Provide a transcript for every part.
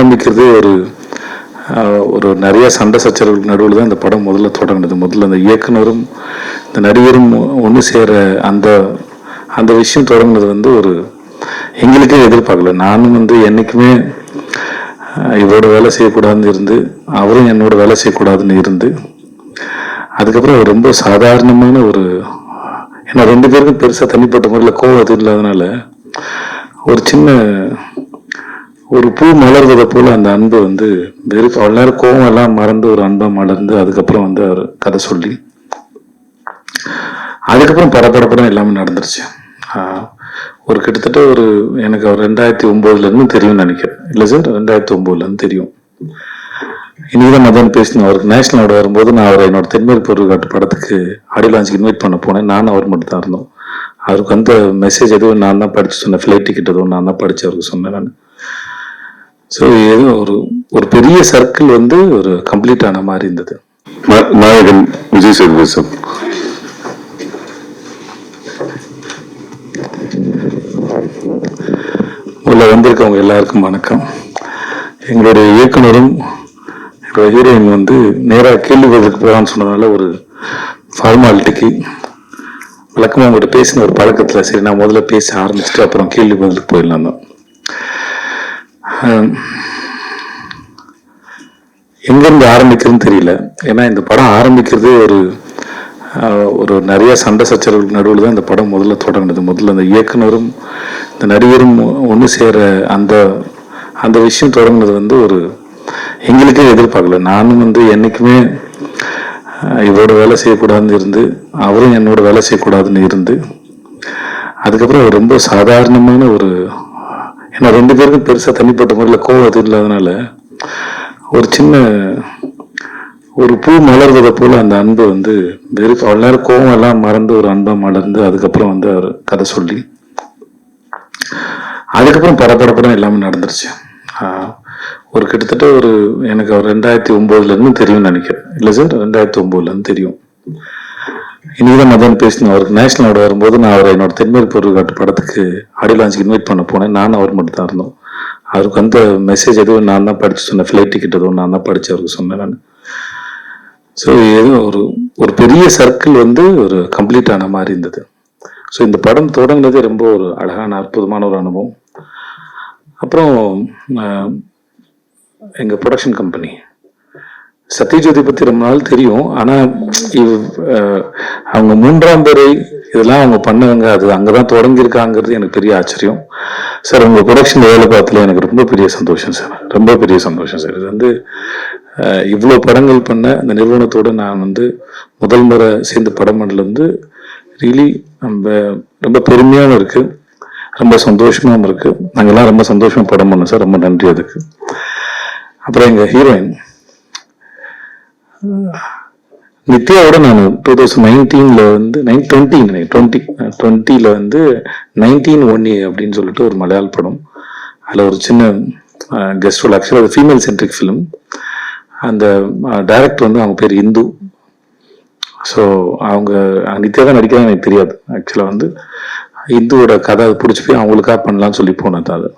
ஆரம்பிக்கிறது ஒரு நிறைய சண்டை சச்சரவுகளுக்கு நடுவில் தான் இந்த படம் முதல்ல தொடங்கினது. முதல்ல அந்த இயக்குனரும் இந்த நடிகரும் ஒன்று சேர அந்த அந்த விஷயம் தொடங்கினது எங்களுக்கே எதிர்பார்க்கல. நானும் என்னைக்குமே இவரோட வேலை செய்யக்கூடாதுன்னு இருந்து, அவரும் என்னோட வேலை செய்யக்கூடாதுன்னு இருந்து, அதுக்கப்புறம் ரொம்ப சாதாரணமான ஏன்னா 2 பேருக்கும் பெருசா தனிப்பட்ட முறையில் கோவம் எதுவும் இல்லாதனால ஒரு சின்ன பூ மலர்வதை போல அந்த அன்பு வெறும் அவ்வளோ நேரம் கோவம் எல்லாம் மறந்து ஒரு அன்பா மலர்ந்து, அதுக்கப்புறம் அவர் கதை சொல்லி, அதுக்கப்புறம் படப்படப்படம் எல்லாமே நடந்துருச்சு. கிட்டத்தட்ட எனக்கு அவர் 2009 தெரியும்னு நினைக்கிறேன். இல்லை சார், 2009 தெரியும். இன்னைக்குதான் மதன் பேசினேன். அவருக்கு நேஷனல் அவார்டு வரும்போது நான் அவரை என்னோட தென்மேல் பொருள்காட்டு படத்துக்கு ஆடியோ லான்ச்சுக்கு இன்வைட் பண்ண போனேன். நானும் அவர் மட்டும் தான் இருந்தோம். அவருக்கு மெசேஜ் எதுவும் நான் தான் படிச்சு சொன்னேன். ஃப்ளைட் டிக்கெட் எதுவும் நான் தான் படிச்சு அவருக்கு சொன்னேன் நான். ஸோ ஏதோ ஒரு பெரிய சர்க்கிள் ஒரு கம்ப்ளீட் ஆன மாதிரி இருந்தது. நாயகன் விஜய் சேதுபதி சார், உள்ள வந்திருக்கவங்க எல்லாருக்கும் வணக்கம். எங்களுடைய இயக்குனரும் ஹீரோயின் நேராக கேள்வி பதிலுக்கு போகலான்னு சொன்னதுனால ஒரு ஃபார்மாலிட்டிக்கு வழக்கமாக அவங்ககிட்ட பேசின ஒரு பழக்கத்தில் சரி நான் முதல்ல பேச ஆரம்பிச்சுட்டு அப்புறம் கேள்வி பதிலுக்கு போயிடலாம் தான். எங்கிருந்து ஆரம்பிக்கிறதுன்னு தெரியல. ஏன்னா இந்த படம் ஆரம்பிக்கிறது ஒரு நிறைய சண்டை சச்சரவுகளுக்கு நடுவில் தான் இந்த படம் முதல்ல தொடங்கினது. முதல்ல அந்த இயக்குனரும் இந்த நடிகரும் ஒன்று சேர அந்த அந்த விஷயம் தொடங்கினது எங்களுக்கே எதிர்பார்க்கல. நானும் என்னைக்குமே இவரோட வேலை செய்யக்கூடாதுன்னு இருந்து, அவரும் என்னோட வேலை செய்யக்கூடாதுன்னு இருந்து, அதுக்கப்புறம் ரொம்ப சாதாரணமான ஏன்னா 2 பேருக்கும் பெருசா தனிப்பட்ட முறையில் கோவம் எதுவும் இல்லாதனால ஒரு சின்ன பூ மலர்வதை போல அந்த அன்பு வெறும் அவ்வளோ நேரம் கோவம் எல்லாம் மறந்து ஒரு அன்பா மலர்ந்து, அதுக்கப்புறம் அவர் கதை சொல்லி, அதுக்கப்புறம் படப்படப்படம் எல்லாமே நடந்துருச்சு. கிட்டத்தட்ட எனக்கு அவர் 2009 தெரியும்னு நினைக்கிறேன். இல்லை சார், 2009 தெரியும். இன்னைக்குதான் மதன் பேசினேன். அவருக்கு நேஷனல் அவார்டு வரும்போது நான் அவரை என்னோட தென்மேல் பொருள்காட்டு படத்துக்கு ஆடியோ லான்ச்சுக்கு இன்வைட் பண்ண போனேன். நானும் அவர் மட்டும் தான் இருந்தோம். அவருக்கு மெசேஜ் எதுவும் நான் தான் படிச்சு சொன்னேன். ஃப்ளைட் டிக்கெட் எதுவும் நான் தான் படிச்சு அவருக்கு சொன்னேன் நான். ஸோ ஏதோ ஒரு பெரிய சர்க்கிள் ஒரு கம்ப்ளீட் ஆன மாதிரி இருந்தது. ஸோ இந்த படம் தொடங்கினதே ரொம்ப அழகான அற்புதமான ஒரு அனுபவம். அப்புறம் எங்க ப்ரொடக்ஷன் கம்பெனி சத்யஜோதி பத்தி ரொம்ப நாள் தெரியும். ஆனா அவங்க 3ஆம் பேரை இதெல்லாம் அவங்க பண்ணவங்க, அது அங்கதான் தொடங்கியிருக்காங்கிறது எனக்கு பெரிய ஆச்சரியம் சார். உங்க ப்ரொடக்ஷன் வேலை பார்த்ததுல எனக்கு ரொம்ப பெரிய சந்தோஷம் சார், ரொம்ப பெரிய சந்தோஷம் சார். இது இவ்வளவு படங்கள் பண்ண இந்த நிறுவனத்தோட நான் முதல் முறை சேர்ந்து படம் பண்ணல ரியலி ரொம்ப பெருமையாகவும் இருக்கு, ரொம்ப சந்தோஷமாவும் இருக்கு. நாங்கெல்லாம் ரொம்ப சந்தோஷமா படம் பண்ணோம் சார், ரொம்ப நன்றி அதுக்கு. அப்புறம் எங்க ஹீரோயின் நித்யாவோட நான் 2019 2020 19 அப்படின்னு சொல்லிட்டு ஒரு மலையாள படம், அதுல ஒரு சின்ன கெஸ்ட் ரோல். ஆக்சுவலா அது ஃபீமேல் சென்ட்ரிக் ஃபிலிம். அந்த டைரக்டர் அவங்க பேர் இந்து. ஸோ அவங்க நித்யா தான் நடிக்கிறாங்க எனக்கு தெரியாது. ஆக்சுவலா இந்துவோட கதை பிடிச்சி போய் அவங்களுக்கா பண்ணலாம்னு சொல்லி போனது அது.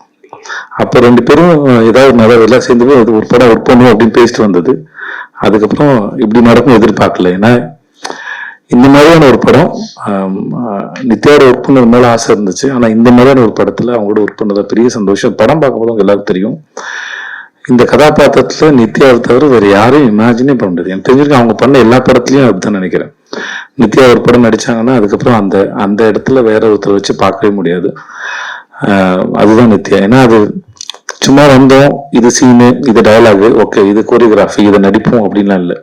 அப்போ 2 பேரும் ஏதாவது நிறைய எல்லாம் சேர்ந்து போய் ஒரு படம் ஒர்க் பண்ணுவோம் அப்படின்னு பேசிட்டு வந்தது. அதுக்கப்புறம் இப்படி நடக்கும் எதிர்பார்க்கல. ஏன்னா இந்த மாதிரியான ஒரு படம் நித்யாவோட ஒர்க் பண்ணது மேல ஆசை இருந்துச்சு. ஆனா இந்த மாதிரியான ஒரு படத்துல அவங்களோட ஒர்க் பண்ணத பெரிய சந்தோஷம். படம் பார்க்கும்போது அவங்க எல்லாருக்கும் தெரியும், இந்த கதாபாத்திரத்துல நித்யாவை தவிர வேற யாரையும் இமேஜினே பண்ண முடியாது. எனக்கு தெரிஞ்சிருக்கு அவங்க பண்ண எல்லா படத்துலயும் அப்படித்தான் நினைக்கிறேன். நித்யா ஒரு படம் நடிச்சாங்கன்னா அதுக்கப்புறம் அந்த இடத்துல வேற ஒருத்தர் வச்சு பார்க்கவே முடியாது. அதுதான் நித்யா. ஏன்னா அது சும்மா வந்தோம், இது சீனு, இது டயலாகு, ஓகே, இது கோரியோகிராஃபி, இதை நடிப்போம் அப்படின்லாம் இல்லை.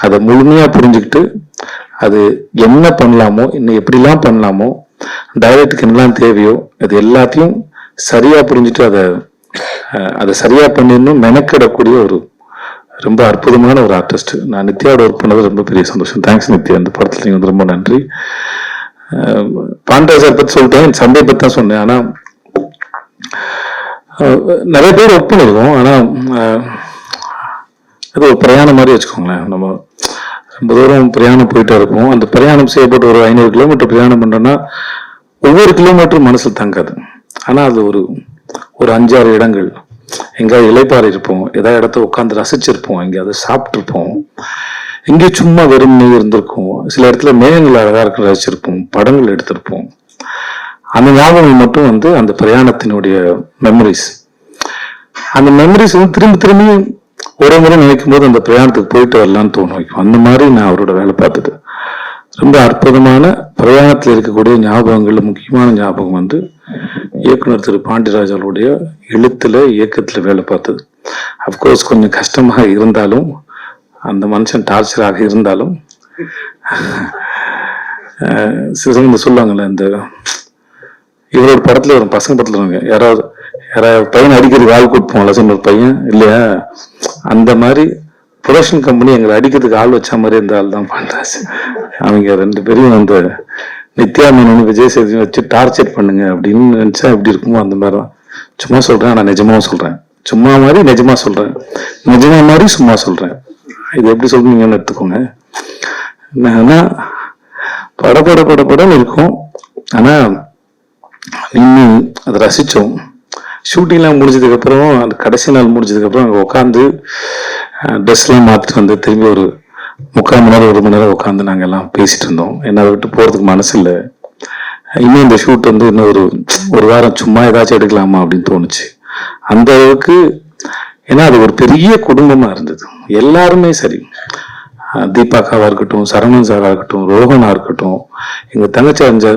அதை முழுமையா புரிஞ்சுக்கிட்டு அது என்ன பண்ணலாமோ, இன்னும் எப்படிலாம் பண்ணலாமோ, டைரக்டருக்கு என்னெல்லாம் தேவையோ அது எல்லாத்தையும் சரியா புரிஞ்சுட்டு அதை சரியா பண்ணிடணும் மெனக்கிடக்கூடிய ரொம்ப அற்புதமான ஒரு ஆர்டிஸ்ட். நான் நித்யாவோட ஒர்க் பண்ணது ரொம்ப பெரிய சந்தோஷம். தேங்க்ஸ் நித்யா, இந்த படத்துல நீங்க ரொம்ப நன்றி. பாண்டா சார் பத்தி சொல்லிட்டேன், சண்டை பத்தி தான் சொன்னேன். ஆனா நிறைய பேர் ஒர்க் பண்ணிருக்கோம். ஆனா அது ஒரு பிரயாணம் மாதிரி வச்சுக்கோங்களேன். நம்ம ரொம்ப தூரம் பிரயாணம் போயிட்டே இருப்போம். அந்த பிரயாணம் செய்யப்பட்டு ஒரு 500 கிலோமீட்டர் பிரயாணம் பண்றோம்னா ஒவ்வொரு கிலோமீட்டரும் மனசு தங்காது. ஆனா அது ஒரு 5-6 இடங்கள் எங்கேயாவது இலைப்பாறை இருப்போம், ஏதாவது இடத்த உட்காந்து ரசிச்சிருப்போம், எங்கேயாவது சாப்பிட்டுருப்போம், எங்கேயும் சும்மா வெறுமனே இருந்திருக்கும், சில இடத்துல மேகங்கள் அழகா இருக்க ரசிச்சிருப்போம், படங்கள் எடுத்திருப்போம். அந்த ஞாபகம் மட்டும் வந்து அந்த பிரயாணத்தினுடைய மெமரிஸ். அந்த மெமரிஸ் வந்து திரும்பி திரும்பி ஒரு முறை நினைக்கும் போது அந்த பிரயாணத்துக்கு போயிட்டு வரலான்னு தோணும் வைக்கும். அந்த மாதிரி நான் அவரோட வேலை பார்த்தது ரொம்ப அற்புதமான பிரயாணத்தில் இருக்கக்கூடிய ஞாபகங்கள்ல முக்கியமான ஞாபகம் வந்து இயக்குனர் திரு பாண்டியராஜ் அவருடைய எழுத்துல இயக்கத்துல வேலை பார்த்தது. அப்கோர்ஸ் கொஞ்சம் கஷ்டமாக இருந்தாலும், அந்த மனுஷன் டார்ச்சராக இருந்தாலும், சிறந்த சொல்லுவாங்கல்ல, இந்த இவரோட படத்துல வரும், பசங்க படத்துல வருங்க, யாராவது பையன் அடிக்கிறதுக்கு ஆள் கொடுப்போம்ல, சொன்ன ஒரு பையன் இல்லையா, அந்த மாதிரி ப்ரொடக்ஷன் கம்பெனி எங்களை அடிக்கிறதுக்கு ஆள் வச்ச மாதிரி இந்த ஆள் தான் பாண்டியராஜ். அவங்க 2 பேரையும் அந்த நித்யா மேனன் விஜய் சேதுபதி வச்சு டார்ச்சர் பண்ணுங்க அப்படின்னு நினைச்சா எப்படி இருக்குமோ அந்த மாதிரி தான். சும்மா சொல்றேன், நான் நிஜமாவும் சொல்றேன், சும்மா மாதிரி நிஜமா சொல்றேன், நிஜமா மாதிரி சும்மா சொல்றேன். இது எப்படி சொல்றீங்கன்னு எடுத்துக்கோங்க. ஆனா படன்னு இருக்கும். ஆனா இன்னும் அதை ரசிச்சோம். ஷூட்டிங்லாம் முடிஞ்சதுக்கு அப்புறம், அந்த கடைசி நாள் முடிஞ்சதுக்கு அப்புறம் அங்கே உட்காந்து ட்ரெஸ்லாம் மாற்றிட்டு வந்து திரும்பி ஒரு 3/4 மணி நேரம் 1 மணி நேரம் உட்காந்து நாங்கள் எல்லாம் பேசிட்டு இருந்தோம். என்ன அதை விட்டு போறதுக்கு மனசு இல்லை. இன்னும் இந்த ஷூட் வந்து இன்னும் ஒரு வாரம் சும்மா ஏதாச்சும் எடுக்கலாமா அப்படின்னு தோணுச்சு. அந்த அளவுக்கு, ஏன்னா அது ஒரு பெரிய குடும்பமா இருந்தது. எல்லாருமே சரி, தீபாக்காவா இருக்கட்டும், சரவணன் சாரா இருக்கட்டும், ரோஹனா இருக்கட்டும், எங்க தங்கச்சி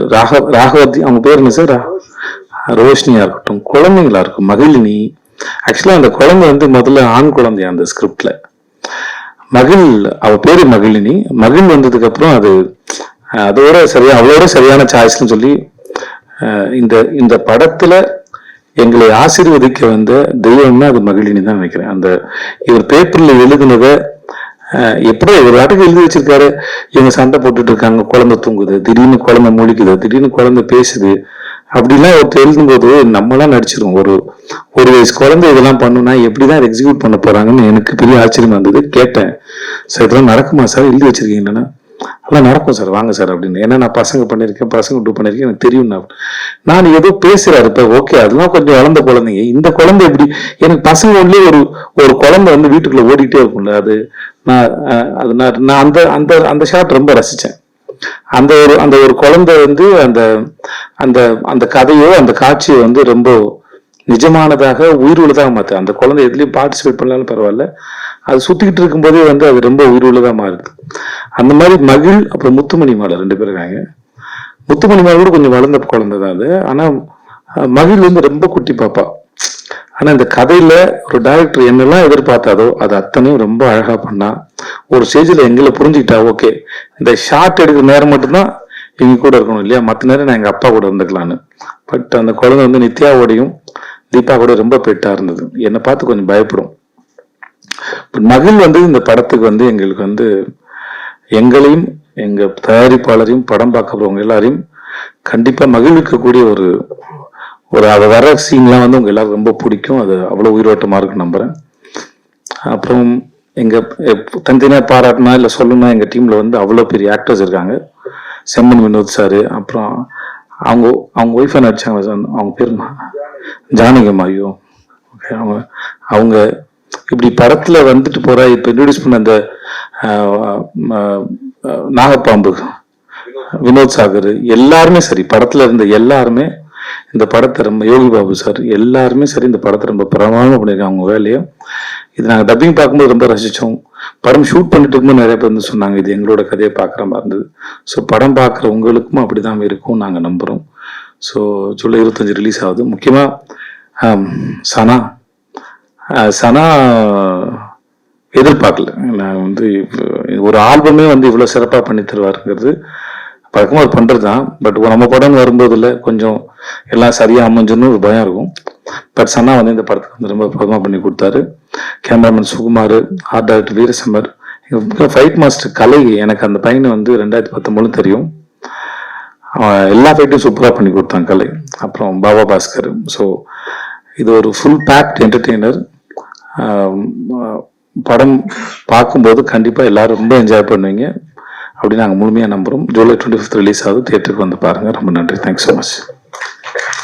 ராகவதி, அவங்க பேர் என்ன சார், ரோஷினியா இருக்கட்டும், குழந்தைங்களா இருக்கும், மகிழினி. ஆக்சுவலா அந்த குழந்தை வந்து முதல்ல ஆண் குழந்தையா அந்த ஸ்கிரிப்ட்ல. அவ பேரு மகிழினி. மகிழ் வந்ததுக்கு அப்புறம் அது அவளோட சரியான சாய்ஸ்ன்னு சொல்லி இந்த படத்துல எங்களை ஆசீர்வதிக்க வந்த தெய்வம்னா அது மகிழினி தான் நினைக்கிறேன். அந்த இவர் பேப்பர்ல எழுதுனத எப்படி ஒரு ஆட்டுக்கு எழுதி வச்சிருக்காரு. இவங்க சண்டை போட்டுட்டு இருக்காங்க, குழந்தை தூங்குது, திடீர்னு குழந்தை முழிக்குது, திடீர்னு குழந்தை பேசுது, அப்படிலாம் ஒருத்தர் எழுதும்போது நம்மளாம் நடிச்சிருவோம். ஒரு வயசு குழந்தை இதெல்லாம் பண்ணுனா எப்படிதான் எக்ஸிக்யூட் பண்ண போறாங்கன்னு எனக்கு பெரிய ஆச்சரியமா இருந்தது. கேட்டேன், சார் இதெல்லாம் நடக்குமா சார், எழுதி வச்சிருக்கீங்கன்னா? அதெல்லாம் நடக்கும் சார், வாங்க சார் அப்படின்னு. ஏன்னா நான் பசங்க பண்ணியிருக்கேன், பசங்க டூ பண்ணியிருக்கேன், எனக்கு தெரியும். நான் ஏதோ பேசுறாரு இப்ப, ஓகே அதெல்லாம் கொஞ்சம் வளர்ந்த குழந்தைங்க. இந்த குழந்தை எப்படி, எனக்கு பசங்க ஒன்லயே ஒரு குழந்தை வந்து வீட்டுக்குள்ள ஓடிட்டே இருக்கும்ல, அது நான் அந்த ஷாட் ரொம்ப ரசிச்சேன். அந்த ஒரு குழந்தை வந்து அந்த கதையோ அந்த காட்சியோ வந்து ரொம்ப நிஜமானதாக உயிர்வுள்ளதாக மாத்து. அந்த குழந்தை எதுலயும் பார்ட்டிசிபேட் பண்ணாலும் பரவாயில்ல, அது சுத்திக்கிட்டு இருக்கும் போதே வந்து அது ரொம்ப உயிர்வுள்ளதா மாறுது. அந்த மாதிரி மகிழ் அப்புறம் முத்துமணி மாலை 2 பேர் இருக்காங்க. முத்துமணி மாலை கூட கொஞ்சம் வளர்ந்த குழந்தை தான் அது. ஆனா மகிழ் வந்து ரொம்ப குட்டி பாப்பா. ஆனா இந்த கதையில ஒரு டைரக்டர் என்னெல்லாம் எதிர்பார்த்தாதோ அது அத்தனையும் ரொம்ப அழகா பண்ணா. ஒரு ஸ்டேஜ்ல எங்களை புரிஞ்சுக்கிட்டா, ஓகே இந்த ஷார்ட் எடுக்கிற நேரம் மட்டும்தான் இவங்க கூட இருக்கணும் இல்லையா, மற்ற நேரம் நான் எங்க அப்பா கூட இருந்துக்கலான்னு. பட் அந்த குழந்தை வந்து நித்யாவோடையும் தீபா கூட ரொம்ப பெட்டா இருந்தது. என்னை பார்த்து கொஞ்சம் பயப்படும். பட் மகிழ் வந்து இந்த படத்துக்கு வந்து எங்களுக்கு வந்து எங்களையும் எங்க தயாரிப்பாளரையும் படம் பார்க்க போறவங்க எல்லாரையும் கண்டிப்பா மகிழ்விக்கக்கூடிய ஒரு அது வர சீன்லாம் வந்து உங்க எல்லாரும் ரொம்ப பிடிக்கும். அது அவ்வளவு உயிரோட்டமா இருக்கு நம்புறேன். அப்புறம் எங்க தனித்தனியா பாராட்டினா இல்ல சொல்லணும்னா, எங்க டீம்ல வந்து அவ்வளவு பெரிய ஆக்டர்ஸ் இருக்காங்க. செம்மன் வினோத் சாரு, அப்புறம் அவங்க ஒய்ஃபை நடிச்சாங்க, அவங்க பேர் ஜானகிமா. ஐயோ, அவங்க இப்படி படத்துல வந்துட்டு போற, இப்ப இன்ட்ரோடியூஸ் பண்ண அந்த நாகப்பாம்பு வினோத் சாகர், எல்லாருமே சரி, படத்துல இருந்த எல்லாருமே இந்த படத்தை ரொம்ப, யோகி பாபு சார், எல்லாருமே சரி இந்த படத்தை ரொம்ப பிரமாதமா பண்ணியிருக்காங்க அவங்க வேலையை. இது நாங்கள் டப்பிங் பார்க்கும்போது ரொம்ப ரசித்தோம். படம் ஷூட் பண்ணிட்டு இருக்கும்போது நிறைய பேர் வந்து சொன்னாங்க இது எங்களோட கதையை பார்க்குற மாதிரி இருந்தது. ஸோ படம் பார்க்குற உங்களுக்கும் அப்படிதான் இருக்கும் நாங்கள் நம்புகிறோம். ஸோ ஜூலை 25 ரிலீஸ் ஆகுது. முக்கியமாக சனா எதிர்பார்க்கல. நான் வந்து ஒரு ஆல்பமே வந்து இவ்வளோ சிறப்பாக பண்ணி தருவாருங்கிறது பழக்கமாக அவர் பண்ணுறது தான். பட் நம்ம படம் வரும்போதில் கொஞ்சம் எல்லாம் சரியாக அமைஞ்சுன்னு ஒரு பயம் இருக்கும். பட் சன்னா வந்து இந்த படத்துக்கு வந்து ரொம்ப பிரபலமாக பண்ணி கொடுத்தாரு. கேமராமேன் சுகுமார், ஆர்ட் டைரக்டர் வீரசம்பர், எங்கள் ஃபைட் மாஸ்டர் கலை. எனக்கு அந்த பையனை வந்து 2019 தெரியும். எல்லா ஃபைட்டும் சூப்பராக பண்ணி கொடுத்தாங்க கலை. அப்புறம் பாபா பாஸ்கர். ஸோ இது ஒரு ஃபுல் பேக்ட் என்டர்டெய்னர். படம் பார்க்கும்போது கண்டிப்பாக எல்லாரும் ரொம்ப என்ஜாய் பண்ணுவீங்க அப்படின்னு நாங்கள் முழுமையாக நம்புகிறோம். ஜூலை 25 ரிலீஸ் ஆகுது. தியேட்டருக்கு வந்து பாருங்கள். ரொம்ப நன்றி. Thanks so much.